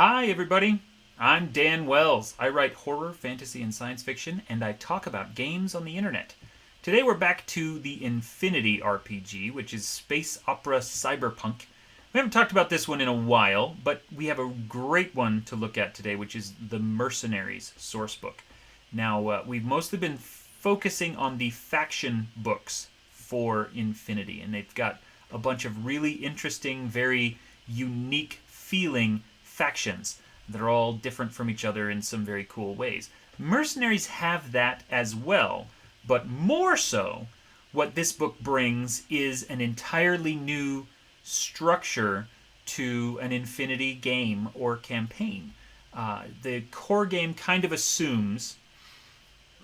Hi, everybody. I'm Dan Wells. I write horror, fantasy, and science fiction, and I talk about games on the internet. Today we're back to the Infinity RPG, which is space opera cyberpunk. We haven't talked about this one in a while, but we have a great one to look at today, which is the Mercenaries sourcebook. Now, we've mostly been focusing on the faction books for Infinity, and they've got a bunch of really interesting, very unique feeling factions that are all different from each other in some very cool ways. Mercenaries have that as well, but more so, what this book brings is an entirely new structure to an Infinity game or campaign. The core game kind of assumes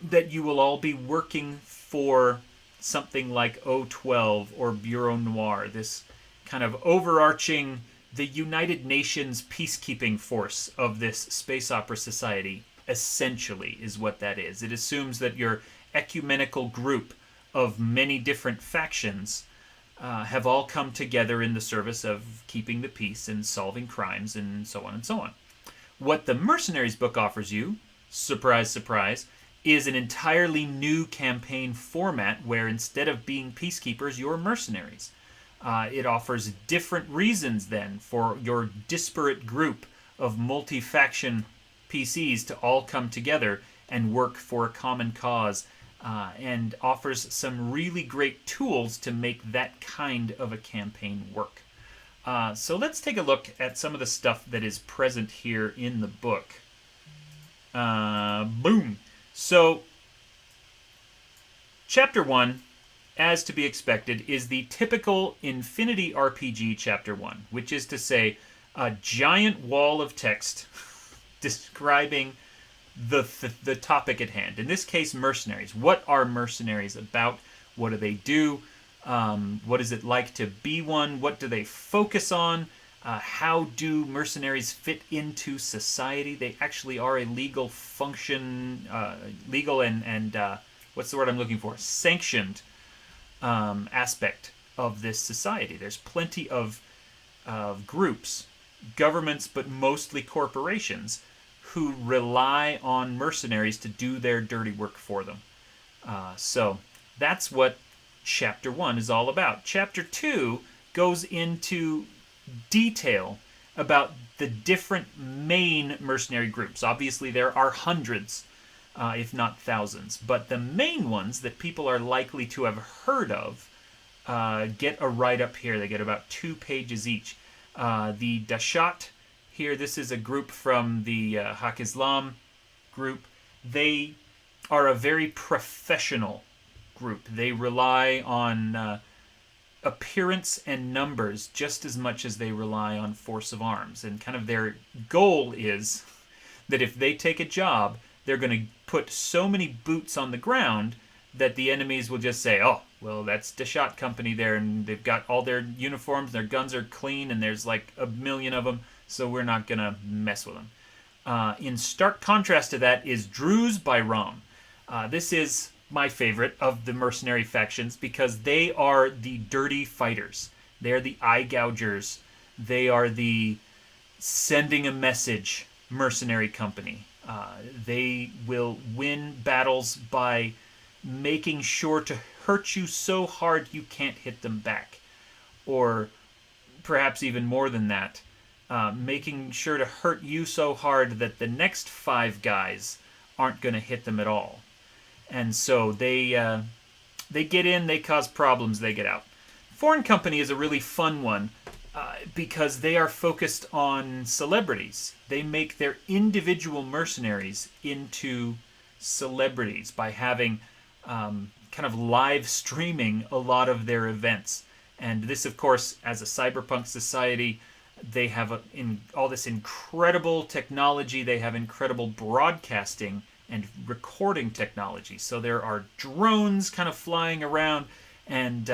that you will all be working for something like O12 or Bureau Noir, this kind of overarching, the United Nations peacekeeping force of this space opera society, essentially, is what that is. It assumes that your ecumenical group of many different factions have all come together in the service of keeping the peace and solving crimes and so on and so on. What the Mercenaries book offers you, surprise, surprise, is an entirely new campaign format where instead of being peacekeepers, you're mercenaries. It offers different reasons then for your disparate group of multi-faction PCs to all come together and work for a common cause, and offers some really great tools to make that kind of a campaign work. So let's take a look at some of the stuff that is present here in the book. Boom. So, Chapter 1, as to be expected, is the typical Infinity RPG Chapter 1, which is to say, a giant wall of text describing the topic at hand. In this case, mercenaries. What are mercenaries about? What do they do? What is it like to be one? What do they focus on? How do mercenaries fit into society? They actually are a legal function, legal and what's the word I'm looking for? Sanctioned aspect of this society. There's plenty of groups, governments, but mostly corporations, who rely on mercenaries to do their dirty work for them. So that's what Chapter 1 is all about. Chapter 2 goes into detail about the different main mercenary groups. Obviously, there are hundreds, if not thousands, but the main ones that people are likely to have heard of get a write-up here. They get about 2 pages each. The Dashat here, this is a group from the Haq Islam group. They are a very professional group. They rely on appearance and numbers just as much as they rely on force of arms. And kind of their goal is that if they take a job, they're going to put so many boots on the ground that the enemies will just say, oh, well, that's Dashat Company there, and they've got all their uniforms, their guns are clean, and there's like a million of them, so we're not going to mess with them. In stark contrast to that is Druze by Rom. This is my favorite of the mercenary factions because they are the dirty fighters. They are the eye gougers. They are the sending a message mercenary company. They will win battles by making sure to hurt you so hard you can't hit them back. Or perhaps even more than that, making sure to hurt you so hard that the next 5 guys aren't going to hit them at all. And so they get in, they cause problems, they get out. Foreign Company is a really fun one because they are focused on celebrities. They make their individual mercenaries into celebrities by having kind of live streaming a lot of their events. And this, of course, as a cyberpunk society, they have all this incredible technology. They have incredible broadcasting and recording technology. So there are drones kind of flying around, and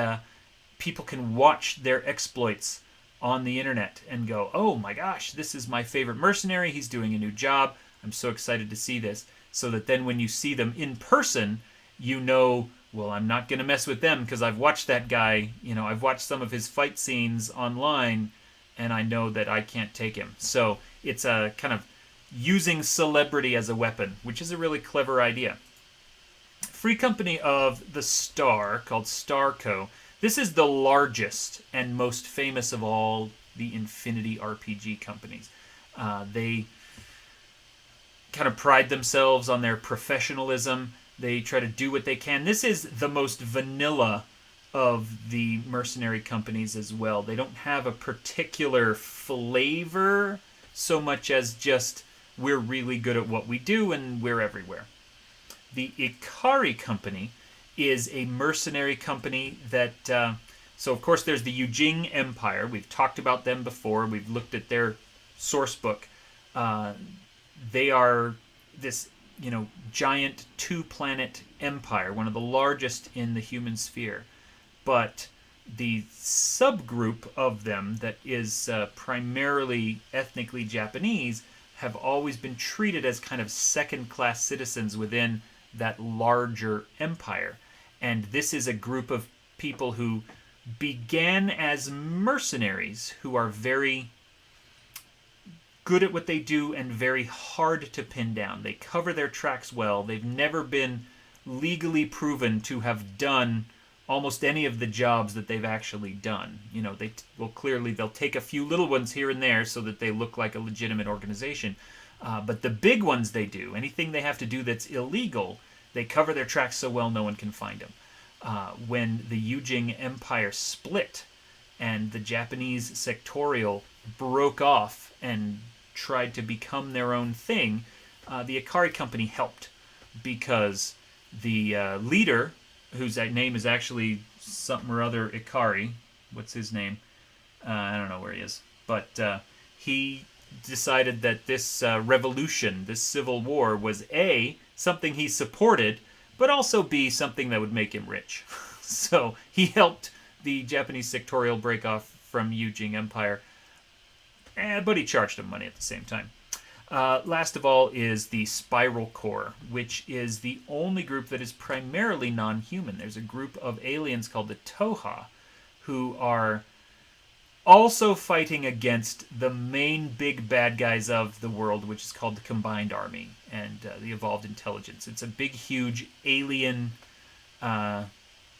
people can watch their exploits on the internet and go, oh my gosh, this is my favorite mercenary. He's doing a new job. I'm so excited to see this. So that then when you see them in person, you know, well, I'm not going to mess with them because I've watched that guy. You know, I've watched some of his fight scenes online, and I know that I can't take him. So it's a kind of using celebrity as a weapon, which is a really clever idea. Free Company of the Star, called Star Co. This is the largest and most famous of all the Infinity RPG companies. They kind of pride themselves on their professionalism. They try to do what they can. This is the most vanilla of the mercenary companies as well. They don't have a particular flavor so much as just we're really good at what we do and we're everywhere. The Ikari Company is a mercenary company that... so, of course, there's the Yujing Empire. We've talked about them before. We've looked at their source book. They are this, giant two-planet empire, one of the largest in the human sphere. But the subgroup of them that is primarily ethnically Japanese have always been treated as kind of second-class citizens within that larger empire. And this is a group of people who began as mercenaries, who are very good at what they do and very hard to pin down. They cover their tracks well. They've never been legally proven to have done almost any of the jobs that they've actually done. Clearly they'll take a few little ones here and there so that they look like a legitimate organization. But the big ones they do, anything they have to do that's illegal, they cover their tracks so well no one can find them. When the Yujing Empire split and the Japanese sectorial broke off and tried to become their own thing, the Ikari Company helped, because the leader, whose name is actually something or other Ikari, what's his name? I don't know where he is, but he decided that this revolution, this civil war, was A, something he supported, but also B, something that would make him rich. So he helped the Japanese sectorial break off from Yujing Empire, but he charged him money at the same time. Last of all is the Spiral Corps, which is the only group that is primarily non-human. There's a group of aliens called the Toha, who are also fighting against the main big bad guys of the world, which is called the Combined Army and the Evolved Intelligence. It's a big, huge alien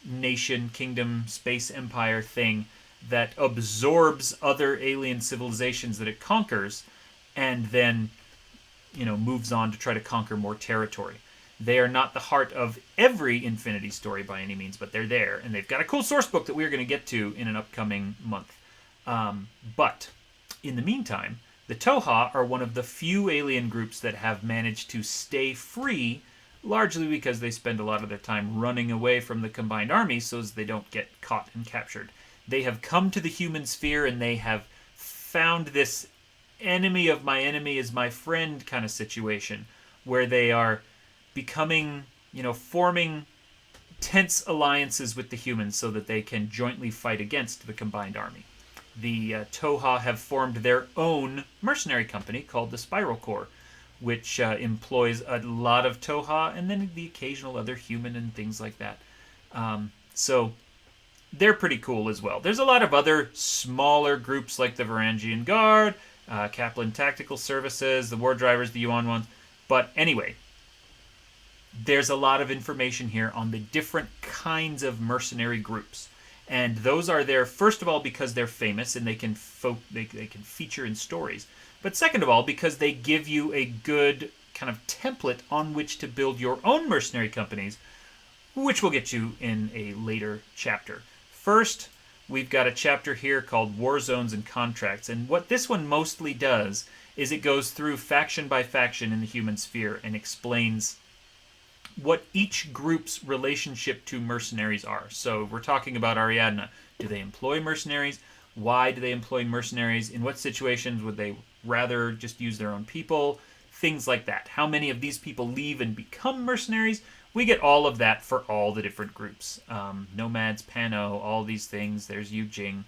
nation, kingdom, space empire thing that absorbs other alien civilizations that it conquers and then, moves on to try to conquer more territory. They are not the heart of every Infinity story by any means, but they're there. And they've got a cool source book that we're going to get to in an upcoming month. But in the meantime, the Toha are one of the few alien groups that have managed to stay free, largely because they spend a lot of their time running away from the Combined Army so as they don't get caught and captured. They have come to the human sphere and they have found this enemy of my enemy is my friend kind of situation where they are becoming, forming tense alliances with the humans so that they can jointly fight against the Combined Army. The Toha have formed their own mercenary company called the Spiral Corps, which employs a lot of Toha and then the occasional other human and things like that. So they're pretty cool as well. There's a lot of other smaller groups like the Varangian Guard, Kaplan Tactical Services, the War Drivers, the Yuan ones. But anyway, there's a lot of information here on the different kinds of mercenary groups. And those are there, first of all, because they're famous and they can feature in stories. But second of all, because they give you a good kind of template on which to build your own mercenary companies, which we'll get to in a later chapter. First, we've got a chapter here called War Zones and Contracts. And what this one mostly does is it goes through faction by faction in the human sphere and explains what each group's relationship to mercenaries are. So we're talking about Ariadna. Do they employ mercenaries? Why do they employ mercenaries? In what situations would they rather just use their own people? Things like that. How many of these people leave and become mercenaries? We get all of that for all the different groups. Nomads, Pano, all these things. There's Yujing.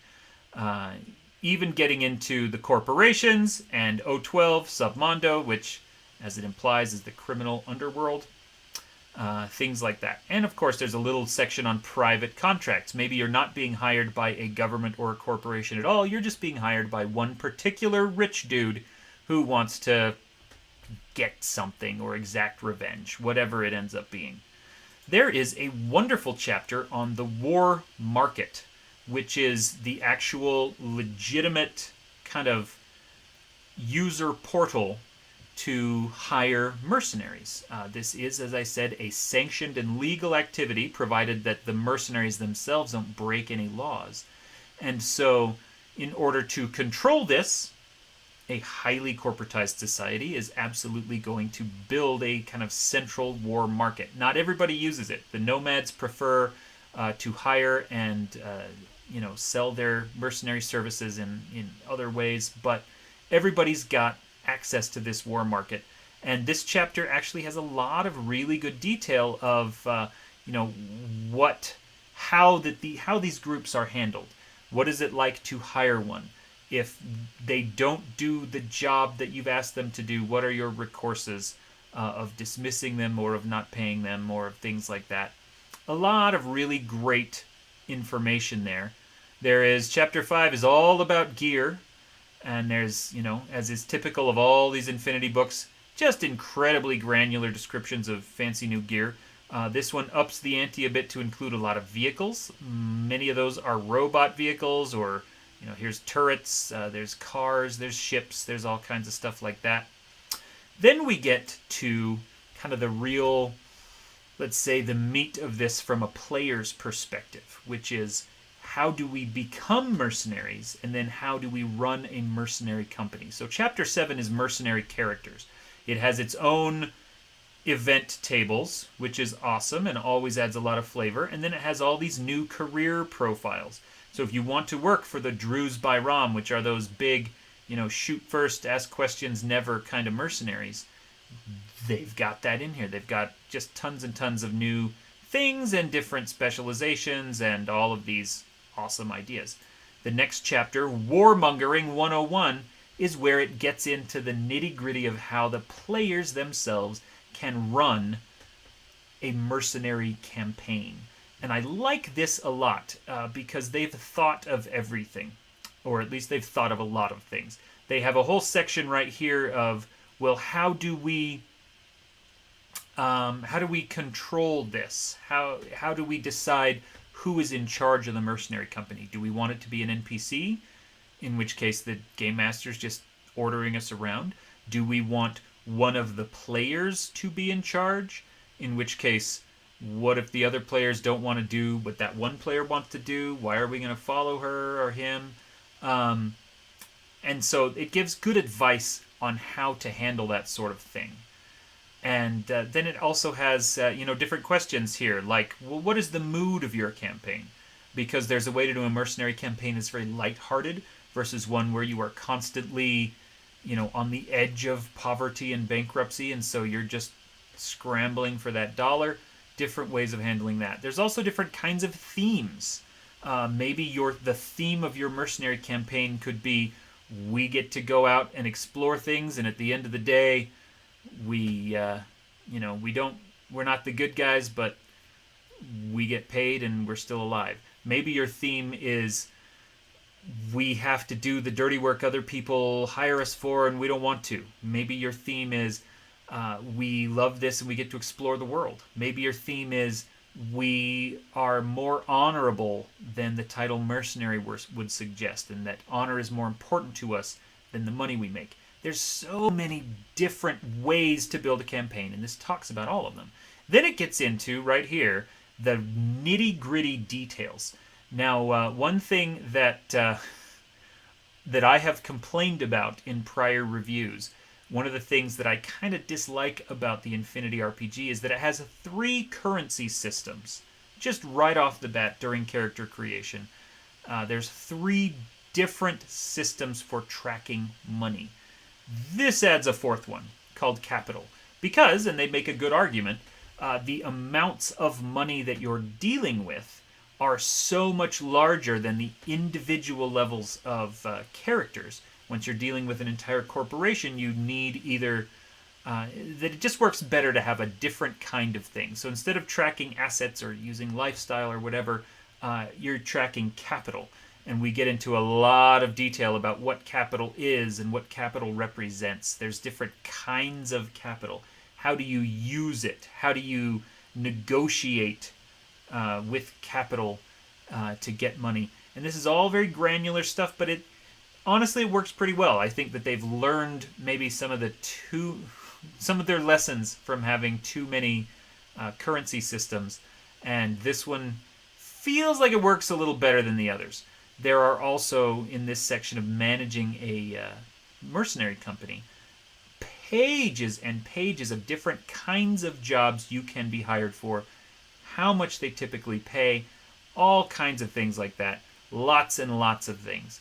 Even getting into the corporations and O12, Submondo, which, as it implies, is the criminal underworld. things like that. And of course, there's a little section on private contracts. Maybe you're not being hired by a government or a corporation at all. You're just being hired by one particular rich dude who wants to get something or exact revenge, whatever it ends up being. There is a wonderful chapter on the war market, which is the actual legitimate kind of user portal to hire mercenaries. This is, as I said, a sanctioned and legal activity, provided that the mercenaries themselves don't break any laws. And so, in order to control this, a highly corporatized society is absolutely going to build a kind of central war market. Not everybody uses it. The nomads prefer to hire and sell their mercenary services in other ways, but everybody's got access to this war market. And this chapter actually has a lot of really good detail of how these groups are handled. What is it like to hire one? If they don't do the job that you've asked them to do, what are your recourses of dismissing them or of not paying them or of things like that? A lot of really great information there. There is chapter 5 is all about gear, and there's, as is typical of all these Infinity books, just incredibly granular descriptions of fancy new gear. This one ups the ante a bit to include a lot of vehicles. Many of those are robot vehicles, or here's turrets, there's cars, there's ships, there's all kinds of stuff like that. Then we get to kind of the real, let's say, the meat of this from a player's perspective, which is how do we become mercenaries, and then how do we run a mercenary company. So chapter 7 is mercenary characters. It has its own event tables, which is awesome and always adds a lot of flavor, and then it has all these new career profiles. So if you want to work for the Druze by Ram, which are those big, shoot first, ask questions never kind of mercenaries, they've got that in here. They've got just tons and tons of new things and different specializations and all of these awesome ideas. The next chapter, Warmongering 101, is where it gets into the nitty-gritty of how the players themselves can run a mercenary campaign. And I like this a lot because they've thought of everything, or at least they've thought of a lot of things. They have a whole section right here of, well, how do we control this? How do we decide who is in charge of the mercenary company? Do we want it to be an NPC, in which case the game master's just ordering us around? Do we want one of the players to be in charge, in which case, what if the other players don't want to do what that one player wants to do? Why are we going to follow her or him? And so it gives good advice on how to handle that sort of thing. And then it also has different questions here, like, well, what is the mood of your campaign? Because there's a way to do a mercenary campaign that's very lighthearted versus one where you are constantly, on the edge of poverty and bankruptcy, and so you're just scrambling for that dollar. Different ways of handling that. There's also different kinds of themes. Maybe the theme of your mercenary campaign could be, we get to go out and explore things, and at the end of the day, we're not the good guys, but we get paid and we're still alive. Maybe your theme is, we have to do the dirty work other people hire us for and we don't want to. Maybe your theme is, we love this and we get to explore the world. Maybe your theme is, we are more honorable than the title mercenary would suggest, and that honor is more important to us than the money we make. There's so many different ways to build a campaign, and this talks about all of them. Then it gets into, right here, the nitty-gritty details. Now, one thing that I have complained about in prior reviews, one of the things that I kind of dislike about the Infinity RPG is that it has 3 currency systems, just right off the bat during character creation. There's 3 different systems for tracking money. This adds a 4th one, called capital. Because, and they make a good argument, the amounts of money that you're dealing with are so much larger than the individual levels of characters. Once you're dealing with an entire corporation, you need either that it just works better to have a different kind of thing. So instead of tracking assets or using lifestyle or whatever, you're tracking capital. And we get into a lot of detail about what capital is and what capital represents. There's different kinds of capital. How do you use it? How do you negotiate with capital to get money? And this is all very granular stuff, but it honestly it works pretty well. I think that they've learned maybe some of their lessons from having too many currency systems, and this one feels like it works a little better than the others. There are also, in this section of managing a mercenary company, pages and pages of different kinds of jobs you can be hired for, how much they typically pay, all kinds of things like that. Lots and lots of things.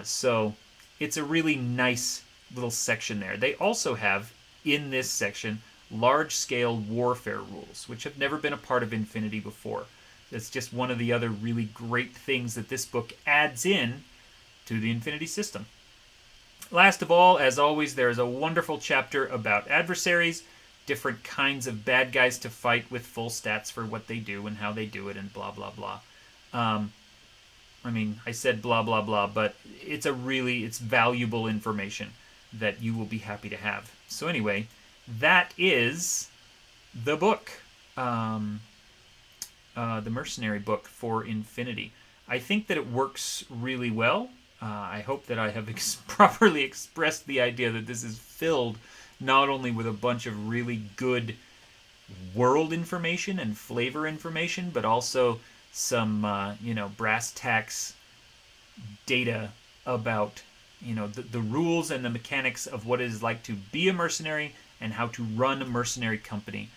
So it's a really nice little section there. They also have, in this section, large-scale warfare rules, which have never been a part of Infinity before. It's just one of the other really great things that this book adds in to the Infinity system. Last of all, as always, there is a wonderful chapter about adversaries, different kinds of bad guys to fight with full stats for what they do and how they do it and blah, blah, blah. I mean, I said blah, blah, blah, but it's valuable information that you will be happy to have. So anyway, that is the book. The Mercenary book for Infinity. I think that it works really well. I hope that I have properly expressed the idea that this is filled not only with a bunch of really good world information and flavor information, but also some, brass tacks data about, the rules and the mechanics of what it is like to be a mercenary and how to run a mercenary company.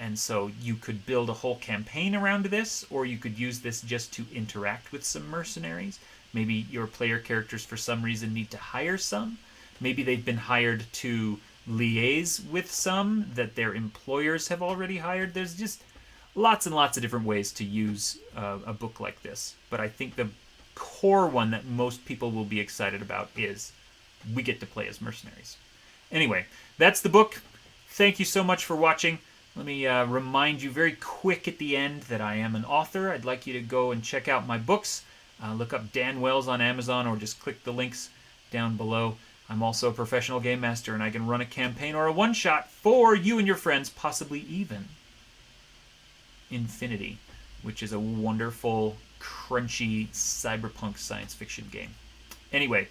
And so you could build a whole campaign around this, or you could use this just to interact with some mercenaries. Maybe your player characters, for some reason, need to hire some. Maybe they've been hired to liaise with some that their employers have already hired. There's just lots and lots of different ways to use a book like this. But I think the core one that most people will be excited about is we get to play as mercenaries. Anyway, that's the book. Thank you so much for watching. Let me remind you very quick at the end that I am an author. I'd like you to go and check out my books. Look up Dan Wells on Amazon or just click the links down below. I'm also a professional game master, and I can run a campaign or a one-shot for you and your friends, possibly even Infinity, which is a wonderful, crunchy cyberpunk science fiction game. Anyway,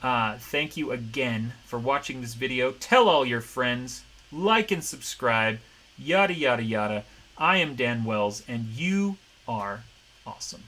thank you again for watching this video. Tell all your friends. Like and subscribe, yada, yada, yada. I am Dan Wells, and you are awesome.